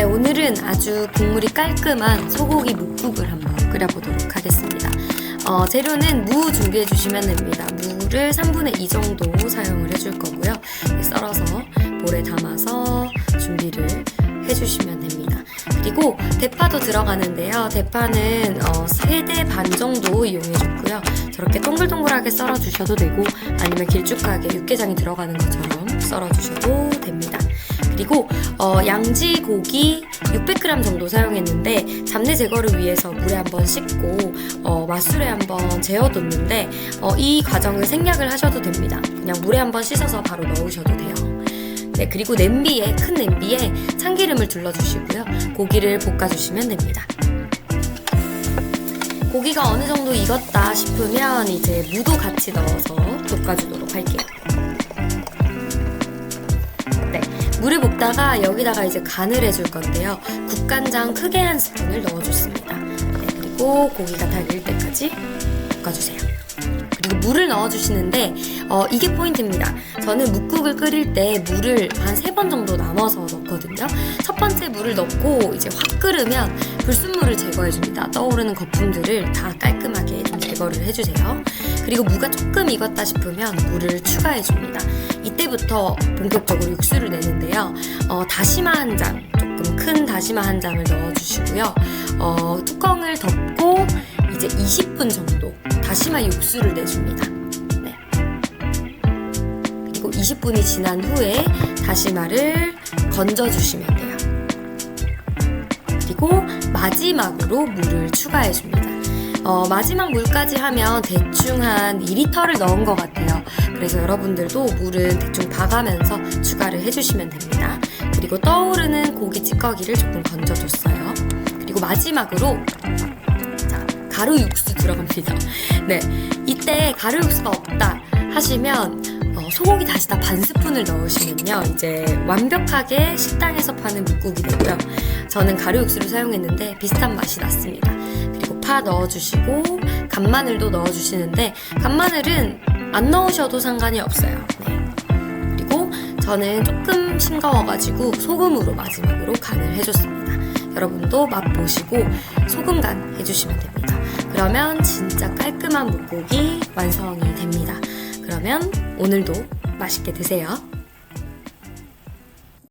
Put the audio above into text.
네, 오늘은 아주 국물이 깔끔한 소고기 묵국을 한번 끓여보도록 하겠습니다. 재료는 무 준비해 주시면 됩니다. 무를 3분의 2 정도 사용을 해줄 거고요. 썰어서 볼에 담아서 준비를 해주시면 됩니다. 그리고 대파도 들어가는데요. 대파는 3대 반 정도 이용해줬고요. 저렇게 동글동글하게 썰어주셔도 되고 아니면 길쭉하게 육개장이 들어가는 것처럼 썰어주셔도 됩니다. 그리고 양지 고기 600g 정도 사용했는데 잡내 제거를 위해서 물에 한번 씻고 맛술에 한번 재워뒀는데 이 과정을 생략을 하셔도 됩니다. 그냥 물에 한번 씻어서 바로 넣으셔도 돼요. 네, 그리고 큰 냄비에 참기름을 둘러주시고요. 고기를 볶아주시면 됩니다. 고기가 어느 정도 익었다 싶으면 이제 무도 같이 넣어서 볶아주도록 할게요. 네, 물을 볶다가 여기다가 이제 간을 해줄 건데요. 국간장 크게 한 스푼을 넣어줬습니다. 네, 그리고 고기가 다 익을 때까지 볶아주세요. 그리고 물을 넣어주시는데 이게 포인트입니다. 저는 묵국을 끓일 때 물을 한 3번 정도 나눠서 넣거든요. 첫 번째 물을 넣고 이제 확 끓으면 불순물을 제거해줍니다. 떠오르는 거품들을 다 깔끔하게 좀 제거를 해주세요. 그리고 무가 조금 익었다 싶으면 물을 추가해줍니다. 이때부터 본격적으로 육수를 내는데요. 다시마 한 장, 조금 큰 다시마 한 장을 넣어주시고요. 뚜껑을 덮고 이제 20분 정도 다시마 육수를 내줍니다. 네. 그리고 20분이 지난 후에 다시마를 건져주시면 돼요. 그리고 마지막으로 물을 추가해줍니다. 마지막 물까지 하면 대충 한 2리터를 넣은 것 같아요. 그래서 여러분들도 물은 대충 봐가면서 추가를 해주시면 됩니다. 그리고 떠오르는 고기 찌꺼기를 조금 건져줬어요. 그리고 마지막으로 가루 육수 들어갑니다. 네, 이때 가루 육수가 없다 하시면 소고기 다시 다 반 스푼을 넣으시면요 이제 완벽하게 식당에서 파는 묵국이 되고요. 저는 가루 육수를 사용했는데 비슷한 맛이 났습니다. 그리고 파 넣어주시고 간마늘도 넣어주시는데 간마늘은 안 넣으셔도 상관이 없어요. 네. 그리고 저는 조금 싱거워가지고 소금으로 마지막으로 간을 해줬습니다. 여러분도 맛보시고 소금 간 해주시면 됩니다. 그러면 진짜 깔끔한 묵국이 완성이 됩니다. 그러면 오늘도 맛있게 드세요.